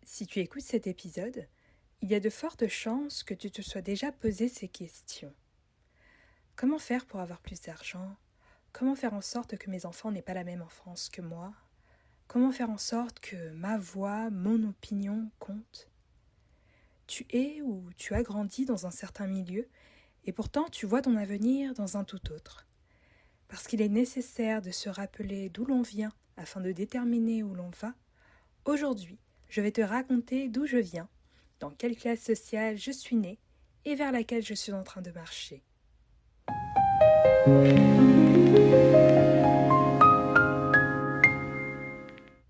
Si tu écoutes cet épisode, il y a de fortes chances que tu te sois déjà posé ces questions. Comment faire pour avoir plus d'argent? Comment faire en sorte que mes enfants n'aient pas la même enfance que moi? Comment faire en sorte que ma voix, mon opinion compte? Tu es ou tu as grandi dans un certain milieu et pourtant tu vois ton avenir dans un tout autre. Parce qu'il est nécessaire de se rappeler d'où l'on vient afin de déterminer où l'on va, aujourd'hui, je vais te raconter d'où je viens, dans quelle classe sociale je suis née et vers laquelle je suis en train de marcher.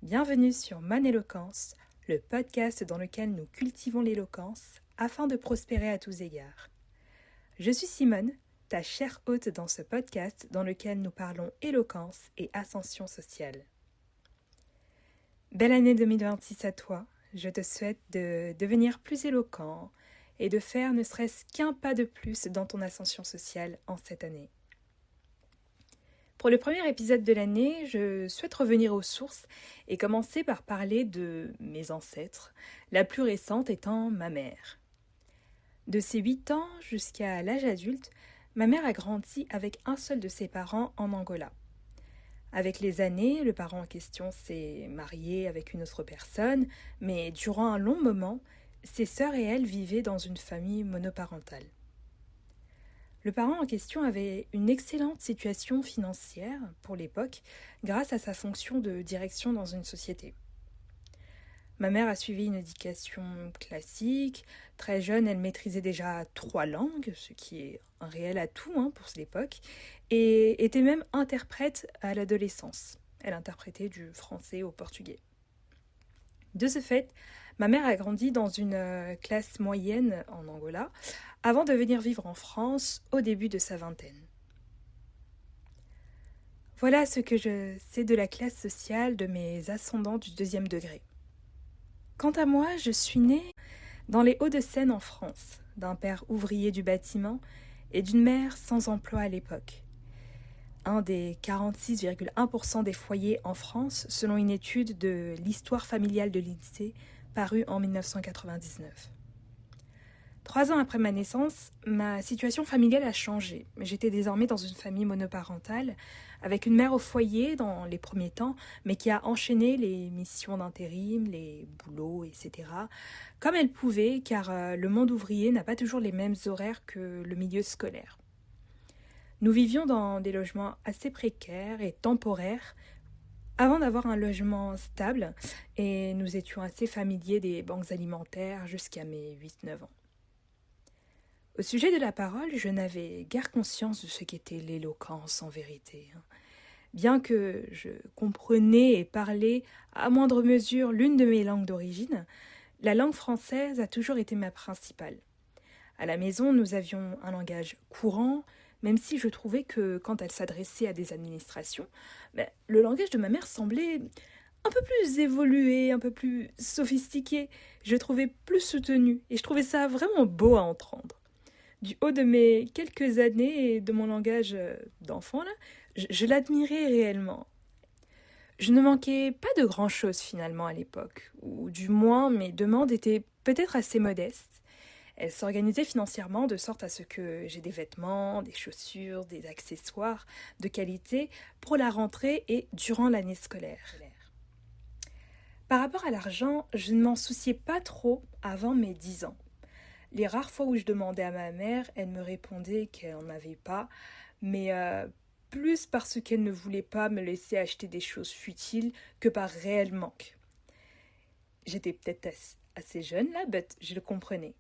Bienvenue sur Mon Éloquence, le podcast dans lequel nous cultivons l'éloquence afin de prospérer à tous égards. Je suis Simone, ta chère hôte dans ce podcast dans lequel nous parlons éloquence et ascension sociale. Belle année 2026 à toi, je te souhaite de devenir plus éloquent et de faire ne serait-ce qu'un pas de plus dans ton ascension sociale en cette année. Pour le premier épisode de l'année, je souhaite revenir aux sources et commencer par parler de mes ancêtres, la plus récente étant ma mère. De ses 8 ans jusqu'à l'âge adulte, ma mère a grandi avec un seul de ses parents en Angola. Avec les années, le parent en question s'est marié avec une autre personne, mais durant un long moment, ses sœurs et elle vivaient dans une famille monoparentale. Le parent en question avait une excellente situation financière pour l'époque grâce à sa fonction de direction dans une société. Ma mère a suivi une éducation classique. Très jeune, elle maîtrisait déjà 3 langues, ce qui est un réel atout pour l'époque, et était même interprète à l'adolescence. Elle interprétait du français au portugais. De ce fait, ma mère a grandi dans une classe moyenne en Angola, avant de venir vivre en France au début de sa vingtaine. Voilà ce que je sais de la classe sociale de mes ascendants du 2e degré. Quant à moi, je suis née dans les Hauts-de-Seine en France, d'un père ouvrier du bâtiment et d'une mère sans emploi à l'époque. Un des 46,1% des foyers en France, selon une étude de l'histoire familiale de l'INSEE parue en 1999. 3 ans après ma naissance, ma situation familiale a changé. J'étais désormais dans une famille monoparentale, avec une mère au foyer dans les premiers temps, mais qui a enchaîné les missions d'intérim, les boulots, etc., comme elle pouvait, car le monde ouvrier n'a pas toujours les mêmes horaires que le milieu scolaire. Nous vivions dans des logements assez précaires et temporaires, avant d'avoir un logement stable, et nous étions assez familiers des banques alimentaires jusqu'à mes 8-9 ans. Au sujet de la parole, je n'avais guère conscience de ce qu'était l'éloquence en vérité. Bien que je comprenais et parlais à moindre mesure l'une de mes langues d'origine, la langue française a toujours été ma principale. À la maison, nous avions un langage courant, même si je trouvais que quand elle s'adressait à des administrations, le langage de ma mère semblait un peu plus évolué, un peu plus sophistiqué. Je le trouvais plus soutenu et je trouvais ça vraiment beau à entendre. Du haut de mes quelques années et de mon langage d'enfant, je l'admirais réellement. Je ne manquais pas de grand-chose finalement à l'époque, ou du moins mes demandes étaient peut-être assez modestes. Elles s'organisaient financièrement de sorte à ce que j'ai des vêtements, des chaussures, des accessoires de qualité pour la rentrée et durant l'année scolaire. Par rapport à l'argent, je ne m'en souciais pas trop avant mes 10 ans. Les rares fois où je demandais à ma mère, elle me répondait qu'elle n'en avait pas, mais plus parce qu'elle ne voulait pas me laisser acheter des choses futiles que par réel manque. J'étais peut-être assez jeune là, mais je le comprenais.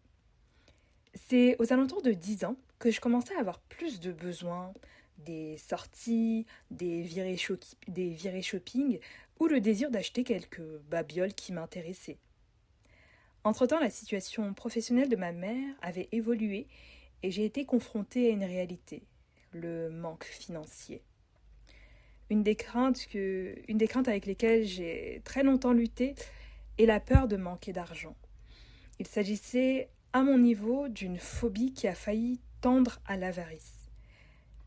C'est aux alentours de 10 ans que je commençais à avoir plus de besoins, des sorties, des virées shopping ou le désir d'acheter quelques babioles qui m'intéressaient. Entre-temps, la situation professionnelle de ma mère avait évolué et j'ai été confrontée à une réalité, le manque financier. Une des craintes avec lesquelles j'ai très longtemps lutté est la peur de manquer d'argent. Il s'agissait, à mon niveau, d'une phobie qui a failli tendre à l'avarice.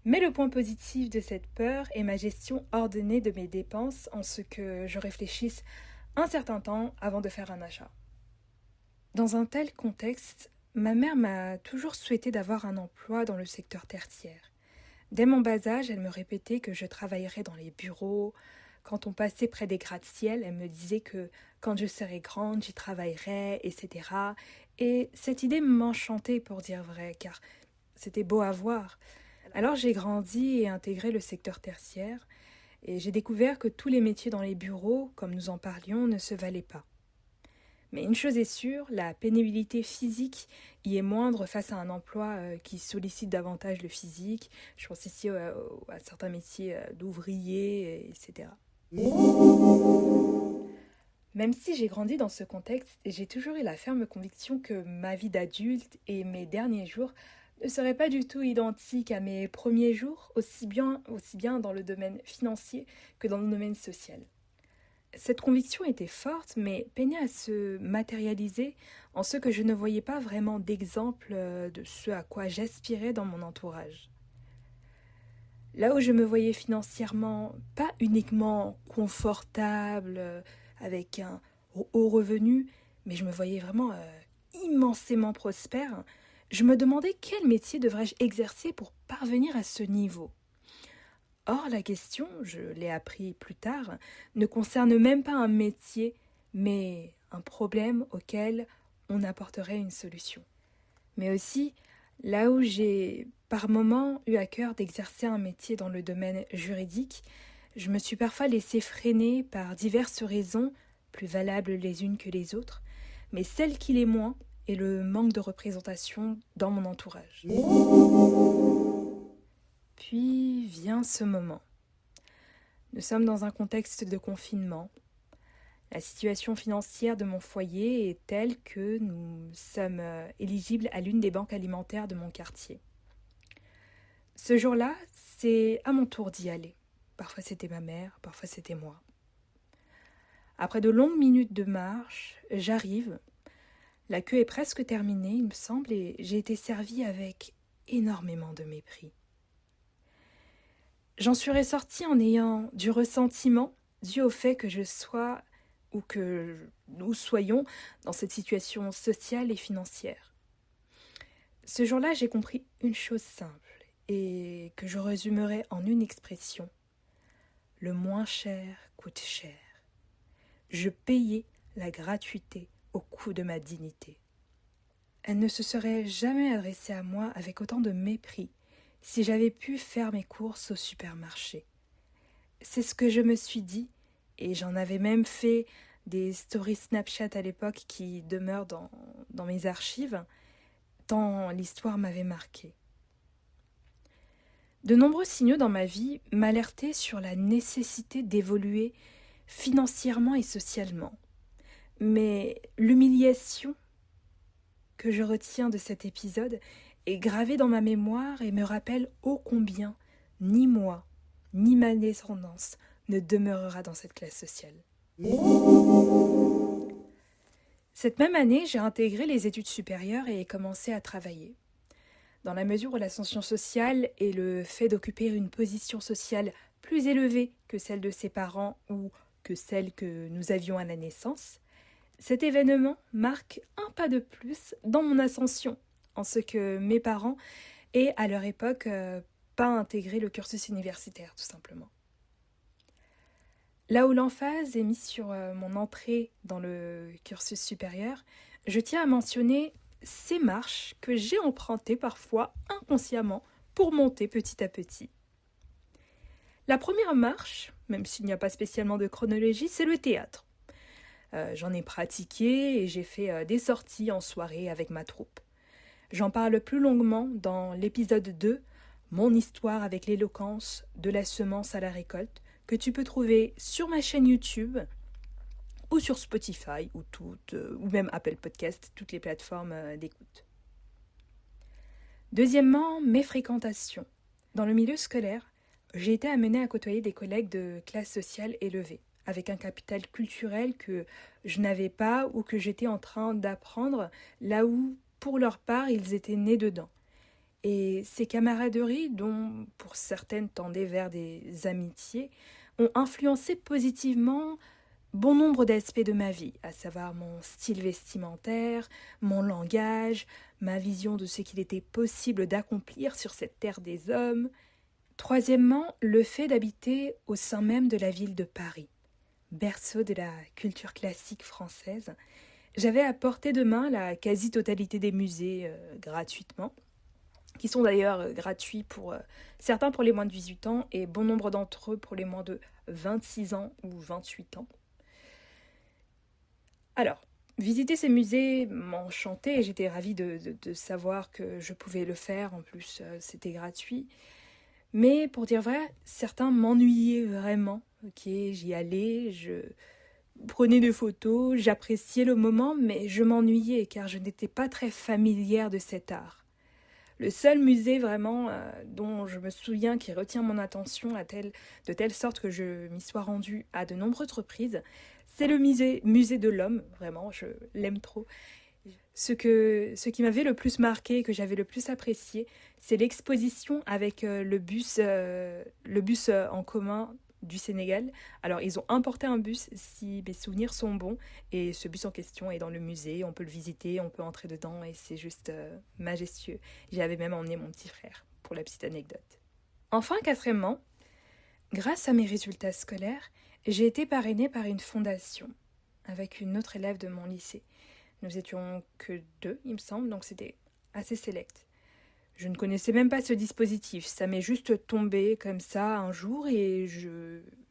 Mais le point positif de cette peur est ma gestion ordonnée de mes dépenses en ce que je réfléchisse un certain temps avant de faire un achat. Dans un tel contexte, ma mère m'a toujours souhaité d'avoir un emploi dans le secteur tertiaire. Dès mon bas âge, elle me répétait que je travaillerais dans les bureaux. Quand on passait près des gratte-ciel, elle me disait que quand je serais grande, j'y travaillerais, etc. Et cette idée m'enchantait pour dire vrai, car c'était beau à voir. Alors j'ai grandi et intégré le secteur tertiaire, et j'ai découvert que tous les métiers dans les bureaux, comme nous en parlions, ne se valaient pas. Mais une chose est sûre, la pénibilité physique y est moindre face à un emploi qui sollicite davantage le physique. Je pense ici à certains métiers d'ouvrier, etc. Même si j'ai grandi dans ce contexte, j'ai toujours eu la ferme conviction que ma vie d'adulte et mes derniers jours ne seraient pas du tout identiques à mes premiers jours, aussi bien dans le domaine financier que dans le domaine social. Cette conviction était forte, mais peinait à se matérialiser en ce que je ne voyais pas vraiment d'exemple de ce à quoi j'aspirais dans mon entourage. Là où je me voyais financièrement pas uniquement confortable, avec un haut revenu, mais je me voyais vraiment immensément prospère, je me demandais quel métier devrais-je exercer pour parvenir à ce niveau. Or, la question, je l'ai appris plus tard, ne concerne même pas un métier, mais un problème auquel on apporterait une solution. Mais aussi, là où j'ai par moments eu à cœur d'exercer un métier dans le domaine juridique, je me suis parfois laissé freiner par diverses raisons, plus valables les unes que les autres, mais celle qui l'est moins est le manque de représentation dans mon entourage. Puis vient ce moment. Nous sommes dans un contexte de confinement. La situation financière de mon foyer est telle que nous sommes éligibles à l'une des banques alimentaires de mon quartier. Ce jour-là, c'est à mon tour d'y aller. Parfois c'était ma mère, parfois c'était moi. Après de longues minutes de marche, j'arrive. La queue est presque terminée, il me semble, et j'ai été servie avec énormément de mépris. J'en suis ressortie en ayant du ressentiment dû au fait que je sois ou que nous soyons dans cette situation sociale et financière. Ce jour-là, j'ai compris une chose simple et que je résumerai en une expression. Le moins cher coûte cher. Je payais la gratuité au coût de ma dignité. Elle ne se serait jamais adressée à moi avec autant de mépris si j'avais pu faire mes courses au supermarché. C'est ce que je me suis dit, et j'en avais même fait des stories Snapchat à l'époque qui demeurent dans mes archives, tant l'histoire m'avait marquée. De nombreux signaux dans ma vie m'alertaient sur la nécessité d'évoluer financièrement et socialement. Mais l'humiliation que je retiens de cet épisode est gravée dans ma mémoire et me rappelle ô combien ni moi, ni ma descendance ne demeurera dans cette classe sociale. Cette même année, j'ai intégré les études supérieures et commencé à travailler. Dans la mesure où l'ascension sociale et le fait d'occuper une position sociale plus élevée que celle de ses parents ou que celle que nous avions à la naissance, cet événement marque un pas de plus dans mon ascension, en ce que mes parents aient à leur époque pas intégré le cursus universitaire, tout simplement. Là où l'emphase est mise sur mon entrée dans le cursus supérieur, je tiens à mentionner ces marches que j'ai empruntées parfois inconsciemment pour monter petit à petit. La première marche, même s'il n'y a pas spécialement de chronologie, c'est le théâtre. J'en ai pratiqué et j'ai fait des sorties en soirée avec ma troupe. J'en parle plus longuement dans l'épisode 2, Mon histoire avec l'éloquence de la semence à la récolte, que tu peux trouver sur ma chaîne YouTube ou sur Spotify ou même Apple Podcast, toutes les plateformes d'écoute. Deuxièmement, mes fréquentations. Dans le milieu scolaire, j'ai été amenée à côtoyer des collègues de classe sociale élevée, avec un capital culturel que je n'avais pas ou que j'étais en train d'apprendre, là où, pour leur part, ils étaient nés dedans. Et ces camaraderies, dont pour certaines tendaient vers des amitiés, ont influencé positivement bon nombre d'aspects de ma vie, à savoir mon style vestimentaire, mon langage, ma vision de ce qu'il était possible d'accomplir sur cette terre des hommes. Troisièmement, le fait d'habiter au sein même de la ville de Paris, berceau de la culture classique française. J'avais à portée de main la quasi-totalité des musées gratuitement, qui sont d'ailleurs gratuits pour certains pour les moins de 18 ans et bon nombre d'entre eux pour les moins de 26 ans ou 28 ans. Alors, visiter ces musées m'enchantait et j'étais ravie de savoir que je pouvais le faire. En plus, c'était gratuit. Mais pour dire vrai, certains m'ennuyaient vraiment. Ok, j'y allais, je prenais des photos, j'appréciais le moment, mais je m'ennuyais car je n'étais pas très familière de cet art. Le seul musée vraiment dont je me souviens qui retient mon attention de telle sorte que je m'y sois rendue à de nombreuses reprises, c'est le musée de l'Homme. Vraiment, je l'aime trop. Ce qui m'avait le plus marqué, que j'avais le plus apprécié, c'est l'exposition avec le bus en commun du Sénégal. Alors, ils ont importé un bus, si mes souvenirs sont bons, et ce bus en question est dans le musée, on peut le visiter, on peut entrer dedans, et c'est juste majestueux. J'avais même emmené mon petit frère, pour la petite anecdote. Enfin, quatrièmement, grâce à mes résultats scolaires, j'ai été parrainée par une fondation, avec une autre élève de mon lycée. Nous étions que 2, il me semble, donc c'était assez sélect. Je ne connaissais même pas ce dispositif, ça m'est juste tombé comme ça un jour et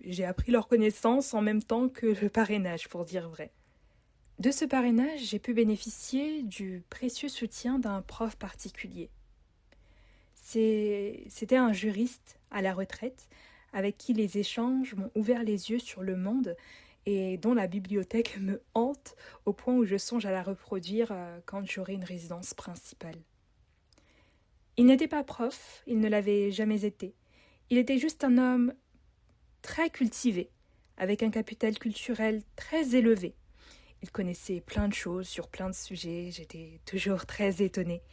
j'ai appris leur connaissance en même temps que le parrainage, pour dire vrai. De ce parrainage, j'ai pu bénéficier du précieux soutien d'un prof particulier. C'était un juriste à la retraite avec qui les échanges m'ont ouvert les yeux sur le monde et dont la bibliothèque me hante au point où je songe à la reproduire quand j'aurai une résidence principale. Il n'était pas prof, il ne l'avait jamais été. Il était juste un homme très cultivé, avec un capital culturel très élevé. Il connaissait plein de choses sur plein de sujets, j'étais toujours très étonnée.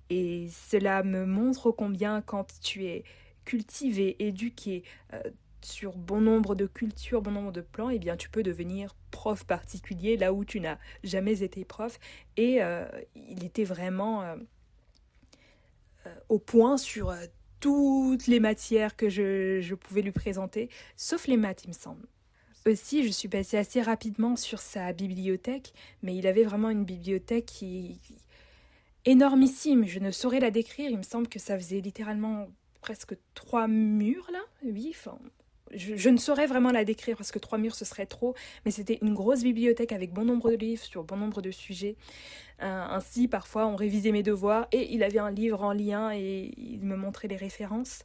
Et cela me montre combien quand tu es cultivé, éduqué, sur bon nombre de cultures, bon nombre de plans, eh bien tu peux devenir prof particulier là où tu n'as jamais été prof. Et il était vraiment au point sur toutes les matières que je pouvais lui présenter, sauf les maths, il me semble. Aussi, je suis passée assez rapidement sur sa bibliothèque, mais il avait vraiment une bibliothèque qui énormissime. Je ne saurais la décrire. Il me semble que ça faisait littéralement presque 3 murs, là. Oui, enfin, je ne saurais vraiment la décrire parce que 3 murs ce serait trop, mais c'était une grosse bibliothèque avec bon nombre de livres sur bon nombre de sujets. Ainsi, parfois, on révisait mes devoirs et il avait un livre en lien et il me montrait les références.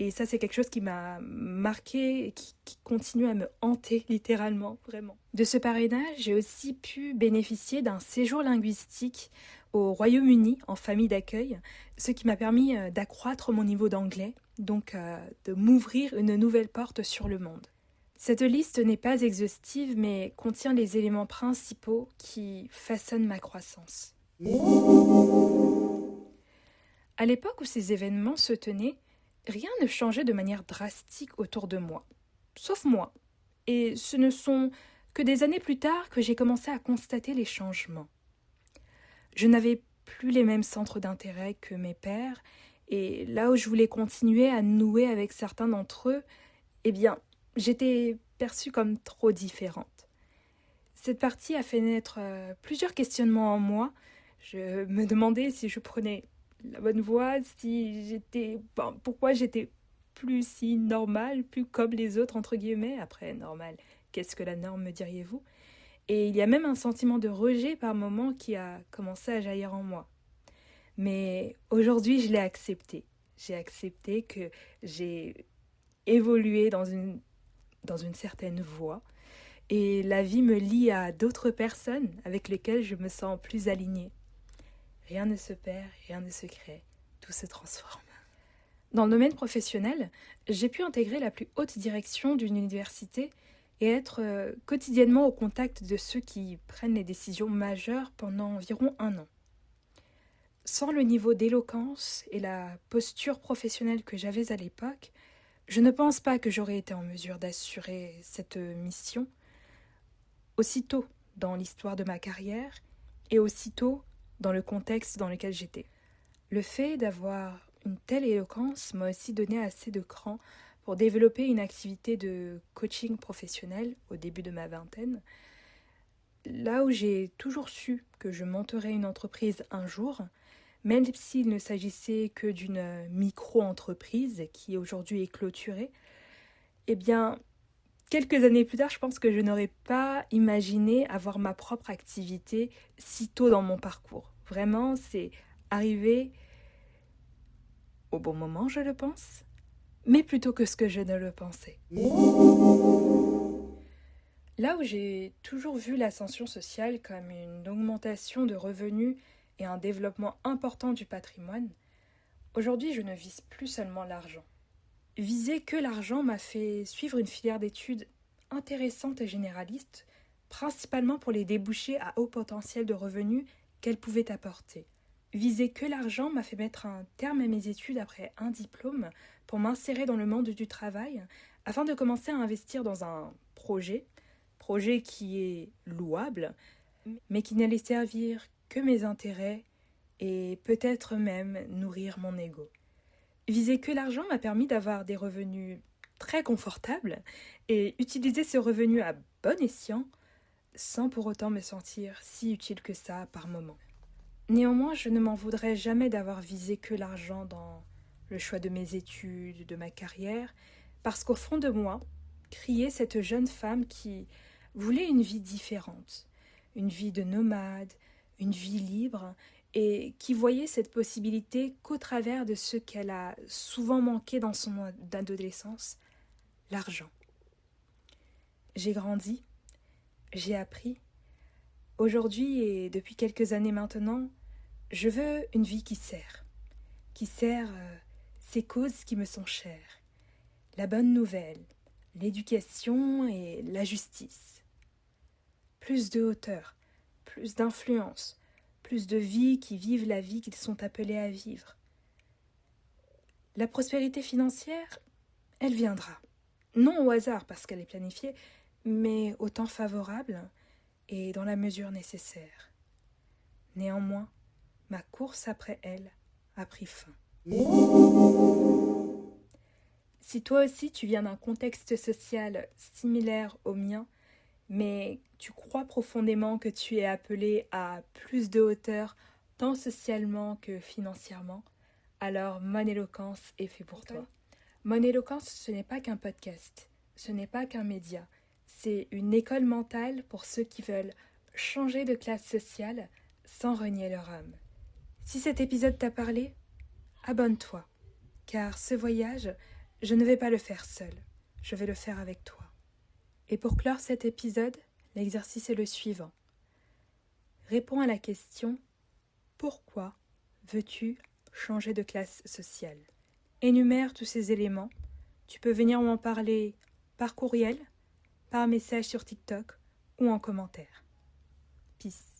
Et ça, c'est quelque chose qui m'a marqué et qui continue à me hanter littéralement, vraiment. De ce parrainage, j'ai aussi pu bénéficier d'un séjour linguistique au Royaume-Uni en famille d'accueil, ce qui m'a permis d'accroître mon niveau d'anglais, donc de m'ouvrir une nouvelle porte sur le monde. Cette liste n'est pas exhaustive, mais contient les éléments principaux qui façonnent ma croissance. À l'époque où ces événements se tenaient, rien ne changeait de manière drastique autour de moi, sauf moi. Et ce ne sont que des années plus tard que j'ai commencé à constater les changements. Je n'avais plus les mêmes centres d'intérêt que mes pères, et là où je voulais continuer à nouer avec certains d'entre eux, eh bien, j'étais perçue comme trop différente. Cette partie a fait naître plusieurs questionnements en moi. Je me demandais si je prenais la bonne voie, pourquoi j'étais plus si normale, plus comme les autres, entre guillemets. Après, normal, qu'est-ce que la norme, me diriez-vous? Et il y a même un sentiment de rejet par moments qui a commencé à jaillir en moi. Mais aujourd'hui, je l'ai accepté. J'ai accepté que j'ai évolué dans une certaine voie. Et la vie me lie à d'autres personnes avec lesquelles je me sens plus alignée. Rien ne se perd, rien ne se crée, tout se transforme. Dans le domaine professionnel, j'ai pu intégrer la plus haute direction d'une université et être quotidiennement au contact de ceux qui prennent les décisions majeures pendant environ 1 an. Sans le niveau d'éloquence et la posture professionnelle que j'avais à l'époque, je ne pense pas que j'aurais été en mesure d'assurer cette mission. aussitôt dans l'histoire de ma carrière et aussitôt dans le contexte dans lequel j'étais. Le fait d'avoir une telle éloquence m'a aussi donné assez de cran pour développer une activité de coaching professionnel au début de ma vingtaine, là où j'ai toujours su que je monterais une entreprise un jour, même s'il ne s'agissait que d'une micro-entreprise qui aujourd'hui est clôturée, eh bien, quelques années plus tard, je pense que je n'aurais pas imaginé avoir ma propre activité si tôt dans mon parcours. Vraiment, c'est arrivé au bon moment, je le pense, mais plutôt que ce que je ne le pensais. Là où j'ai toujours vu l'ascension sociale comme une augmentation de revenus et un développement important du patrimoine, aujourd'hui je ne vise plus seulement l'argent. Viser que l'argent m'a fait suivre une filière d'études intéressante et généraliste, principalement pour les débouchés à haut potentiel de revenus qu'elle pouvait apporter. Viser que l'argent m'a fait mettre un terme à mes études après un diplôme pour m'insérer dans le monde du travail afin de commencer à investir dans un projet qui est louable, mais qui n'allait servir que mes intérêts et peut-être même nourrir mon ego. Viser que l'argent m'a permis d'avoir des revenus très confortables et utiliser ce revenu à bon escient sans pour autant me sentir si utile que ça par moment. Néanmoins, je ne m'en voudrais jamais d'avoir visé que l'argent dans le choix de mes études, de ma carrière, parce qu'au fond de moi, criait cette jeune femme qui voulait une vie différente, une vie de nomade, une vie libre, et qui voyait cette possibilité qu'au travers de ce qu'elle a souvent manqué dans son adolescence, l'argent. J'ai grandi, j'ai appris. Aujourd'hui et depuis quelques années maintenant, je veux une vie qui sert ces causes qui me sont chères, la bonne nouvelle, l'éducation et la justice. Plus de hauteur, plus d'influence, plus de vie qui vivent la vie qu'ils sont appelés à vivre. La prospérité financière, elle viendra. Non au hasard parce qu'elle est planifiée, mais au temps favorable et dans la mesure nécessaire. Néanmoins, ma course après elle a pris fin. Si toi aussi tu viens d'un contexte social similaire au mien, mais tu crois profondément que tu es appelé à plus de hauteur, tant socialement que financièrement, alors Mon Éloquence est fait pour toi. Mon Éloquence, ce n'est pas qu'un podcast, ce n'est pas qu'un média, c'est une école mentale pour ceux qui veulent changer de classe sociale sans renier leur âme. Si cet épisode t'a parlé, abonne-toi, car ce voyage, je ne vais pas le faire seul, je vais le faire avec toi. Et pour clore cet épisode, l'exercice est le suivant. Réponds à la question « Pourquoi veux-tu changer de classe sociale ?» Énumère tous ces éléments. Tu peux venir m'en parler par courriel, par message sur TikTok ou en commentaire. Peace.